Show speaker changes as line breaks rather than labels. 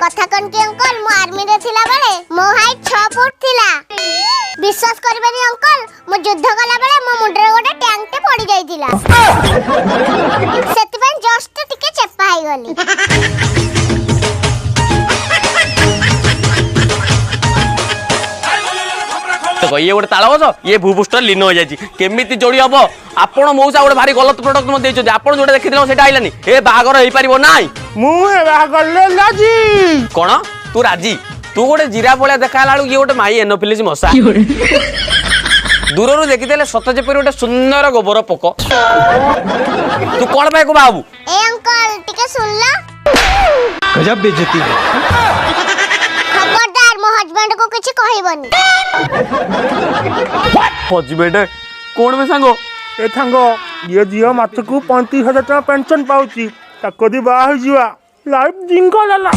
कथा कन के अंकल मो आर्मी रे थिला बेले मो हाइट 6 फुट थिला। विश्वास करबेनी अंकल मो युद्ध कला बेले मो मुंडरे गोटे टैंक टे पड़ी जाइतिला। सेति पे जस्ट टिके चेपा हाई गली।
तो ये गोटे ताल बस ये भूबूस्टर लीन हो जाए केमी जोड़ी हम आपण मौसा गोटे भारी गलत प्रोडक्ट मत देइछो आपण जोटे देखिथिलो सेटा आइलानी ए बाहागर हेई परिबो नाई
मु ए बाहागर ले राजी
कोन तू राजी तू गोटे जीरा भलिया देखाला ये गोटे माई एनोफिलिस मशा दूररू देखिदेले सत जेपरि गोटे सुंदर गोबर पोक तू कोन पाए को बाबू
ए अंकल टिके सुनला
गजब बेइज्जती
खबरदार मो हस्बैंड को कुछ कहइबनी।
हस्बैंड कोन में सांगो
ए थांगो ये जियो मात्र को 35,000 टका पेंशन पाउची ताको दी बाहा जिवा लाइफ जिंको लाला।